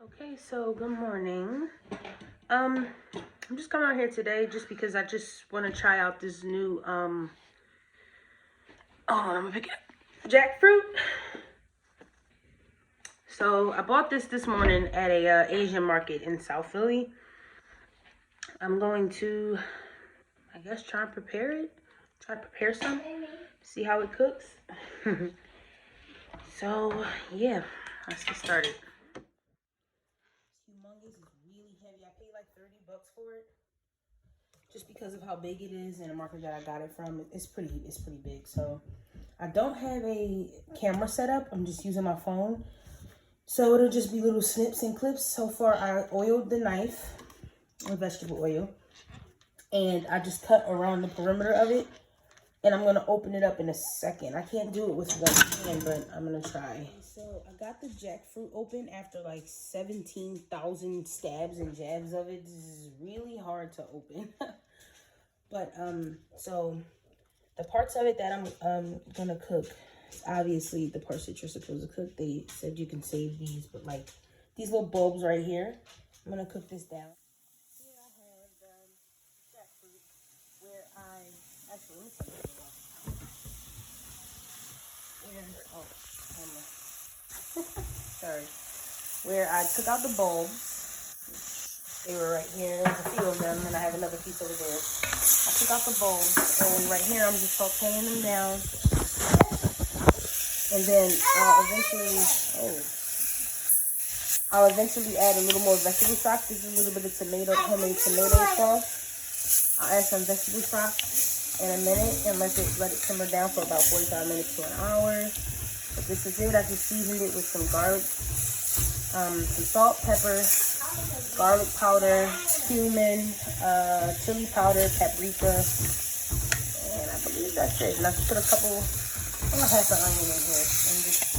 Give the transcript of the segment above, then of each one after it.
Okay, so good morning. I'm just coming out here today just because I just want to try out this new I'm gonna pick it up. Jackfruit. So I bought this morning at a Asian market in South Philly. I'm going to, I guess, try and prepare it. Try to prepare some. See how it cooks. So yeah, let's get started. Humongous, is really heavy. I paid like $30 for it. Just because of how big it is and the market that I got it from, it's pretty big. So I don't have a camera set up. I'm just using my phone. So it'll just be little snips and clips. So far I oiled the knife with vegetable oil. And I just cut around the perimeter of it. And I'm gonna open it up in a second. I can't do it with one hand, but I'm gonna try. So I got the jackfruit open after like 17,000 stabs and jabs of it. This is really hard to open. But so the parts of it that I'm gonna cook, obviously the parts that you're supposed to cook, they said you can save these, but like these little bulbs right here, I'm gonna cook this down. Here I have jackfruit, where I actually, let me see sorry, where I took out the bulbs. They were right here. There's a few of them, and I have another piece over there. I took out the bulbs, and right here I'm just sauteing them down. And then I'll eventually add a little more vegetable stock. This is a little bit of homemade tomato sauce. I'll add some vegetable stock in a minute and let it simmer down for about 45 minutes to an hour. But this is it. I just seasoned it with some garlic, some salt, pepper, garlic powder, cumin, chili powder, paprika, and I believe that's it. And I just put a couple, I'm gonna have some onion in here,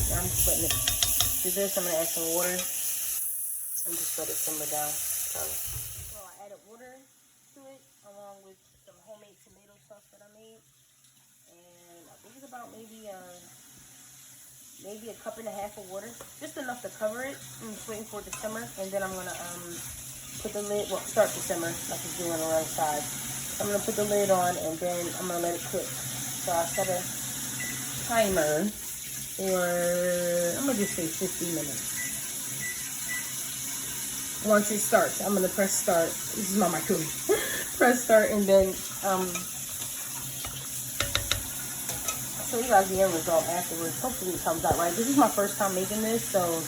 and I'm just letting it do this. I'm gonna add some water and just let it simmer down. So I added water to it along with some homemade tomato sauce that I made, and I think it's about maybe a cup and a half of water, just enough to cover it. I'm just waiting for it to simmer, and then I'm gonna put the lid, start to simmer like it's doing around the side. I'm gonna put the lid on, and then I'm gonna let it cook. So I set a timer for, I'm gonna just say 50 minutes. Once it starts, I'm gonna press start. This is my microwave. Press start, and then show you guys the end result afterwards. Hopefully it comes out right. This is my first time making this, so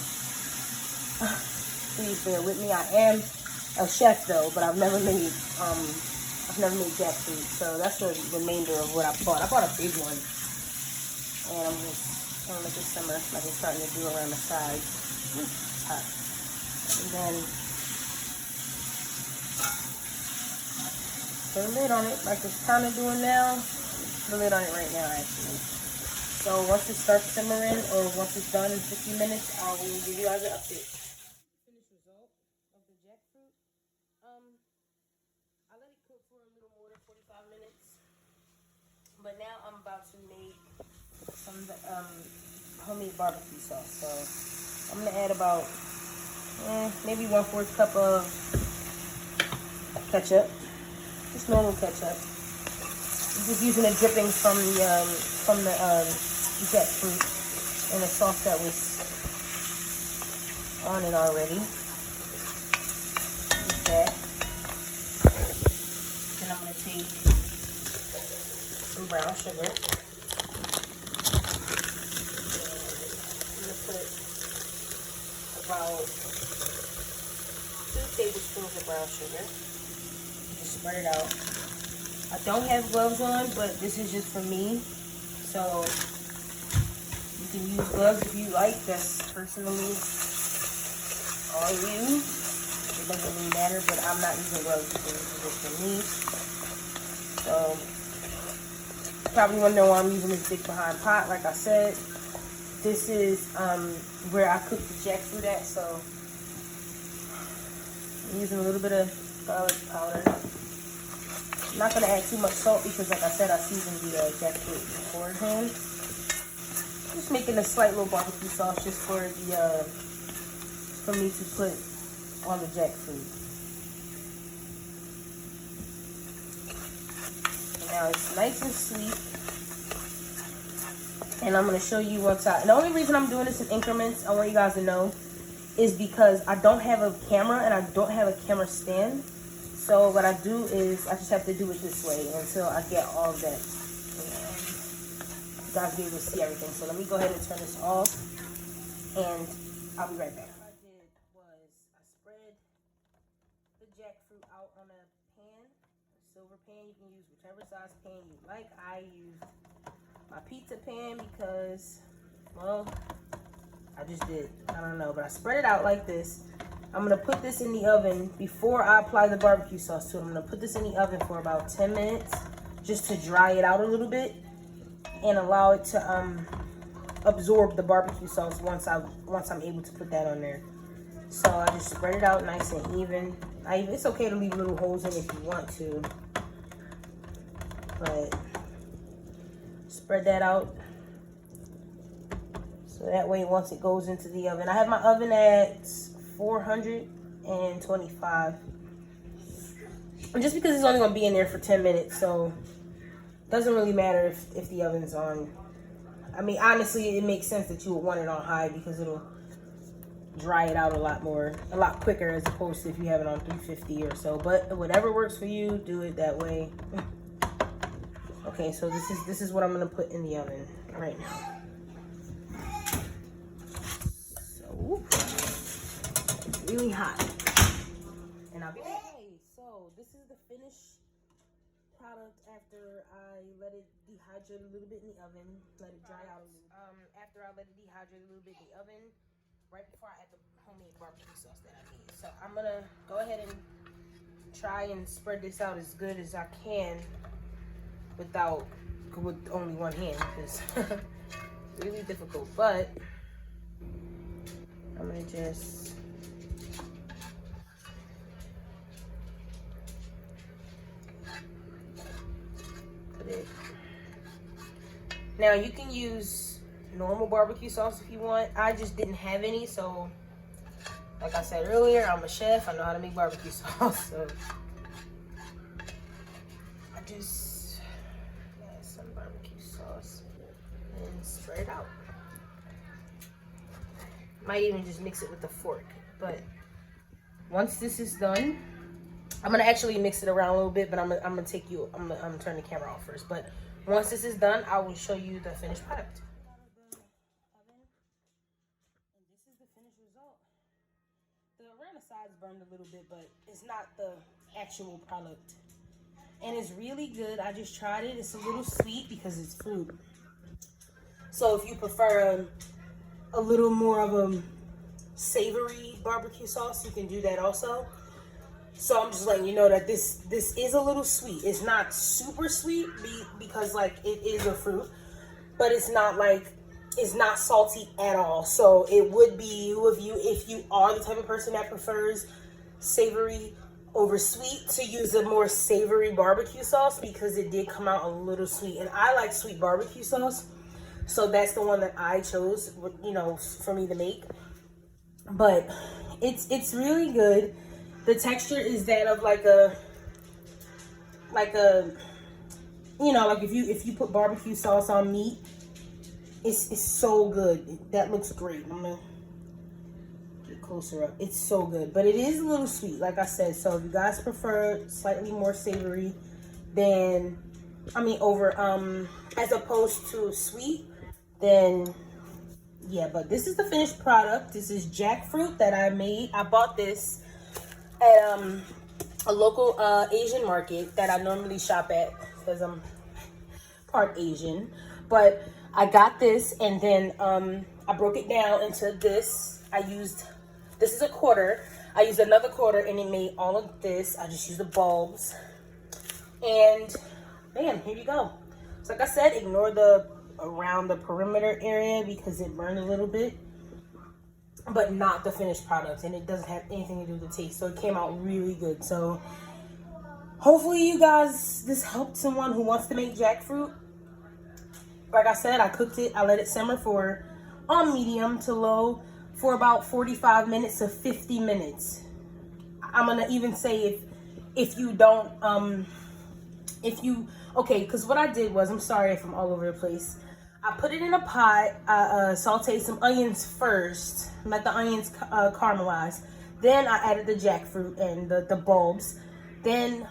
please bear with me. I am a chef though, but I've never made jackfruit. So that's the remainder of what I bought. I bought a big one, and I'm just gonna let it simmer like it's starting to do around the sides. It's hot. And then put a lid on it like it's kind of doing now. Put a lid on it right now, actually. So once it starts simmering, or once it's done in 50 minutes, I will give you guys an update. Finished result of the jackfruit. I let it cook for a little more than 45 minutes. But now I'm about to make some homemade barbecue sauce. So I'm gonna add about maybe 1/4 cup of ketchup, just normal ketchup. I'm just using the drippings from the jackfruit and the sauce that was on it already. Use that. Then I'm gonna take some brown sugar. I'm gonna put about 2 tablespoons of brown sugar. Just spread it out. I don't have gloves on, but this is just for me. So you can use gloves if you like. That's personally all you. It doesn't really matter, but I'm not using gloves because this is just for me. So you probably want to know why I'm using this big behind pot. Like I said, this is where I cook the jackfruit at. So I'm using a little bit of garlic powder. I'm not going to add too much salt because, like I said, I seasoned the jackfruit beforehand. Just making a slight little barbecue sauce just for for me to put on the jackfruit. Now it's nice and sweet. And I'm going to show you once and the only reason I'm doing this in increments, I want you guys to know, is because I don't have a camera and I don't have a camera stand. So what I do is I just have to do it this way until I get all of that. And you guys be able to see everything. So let me go ahead and turn this off and I'll be right back. What I did was I spread the jackfruit out on a pan, a silver pan. You can use whichever size pan you like. I used my pizza pan because, well, I just did. I don't know, but I spread it out like this. I'm going to put this in the oven before I apply the barbecue sauce to it. I'm going to put this in the oven for about 10 minutes just to dry it out a little bit and allow it to absorb the barbecue sauce once I'm able to put that on there. So I just spread it out nice and even. It's okay to leave little holes in if you want to, but spread that out so that way once it goes into the oven. I have my oven at 425, and just because it's only going to be in there for 10 minutes, so it doesn't really matter if the oven's on. I mean, honestly, it makes sense that you would want it on high because it'll dry it out a lot quicker as opposed to if you have it on 350 or so. But whatever works for you, do it that way. Okay, so this is what I'm gonna put in the oven right now. So it's really hot, and okay. So this is the finished product after I let it dehydrate a little bit in the oven, let it dry out a little. After I let it dehydrate a little bit in the oven, right before I add the homemade barbecue sauce that I made. So I'm gonna go ahead and try and spread this out as good as I can with only one hand because it's really difficult. But I'm gonna just put it. Now you can use normal barbecue sauce if you want. I just didn't have any, so like I said earlier, I'm a chef. I know how to make barbecue sauce, so I just add some barbecue sauce and spread it out. Might even just mix it with a fork. But once this is done, I'm gonna actually mix it around a little bit, but I'm gonna turn the camera off first. But once this is done, I will show you the finished product. And this is the finished result. Around the sides burned a little bit, but it's not the actual product. And it's really good. I just tried it. It's a little sweet because it's fruit. So if you prefer a little more of a savory barbecue sauce, you can do that also. So I'm just letting you know that this is a little sweet. It's not super sweet because like it is a fruit, but it's not salty at all. So it would be if you are the type of person that prefers savory over sweet, to use a more savory barbecue sauce because it did come out a little sweet. And I like sweet barbecue sauce, so that's the one that I chose, for me to make. But it's really good. The texture is that of like if you put barbecue sauce on meat, it's so good. That looks great. I'm gonna get closer up. It's so good, but it is a little sweet, like I said. So if you guys prefer slightly more savory as opposed to sweet, then yeah. But this is the finished product. This is jackfruit that I made. I bought this at a local Asian market that I normally shop at because I'm part Asian. But I got this, and then I broke it down into this. This is a quarter. I used another quarter, and it made all of this. I just used the bulbs, and bam, here you go. So like I said, ignore around the perimeter area because it burned a little bit, but not the finished product, and it doesn't have anything to do with the taste. So it came out really good. So hopefully you guys, this helped someone who wants to make jackfruit. Like I said, I cooked it. I let it simmer on medium to low for about 45 minutes to 50 minutes. I'm gonna even say if you don't okay, because what I did was, I'm sorry if I'm all over the place. I put it in a pot. I sauteed some onions first, let the onions caramelize. Then I added the jackfruit and the bulbs. Then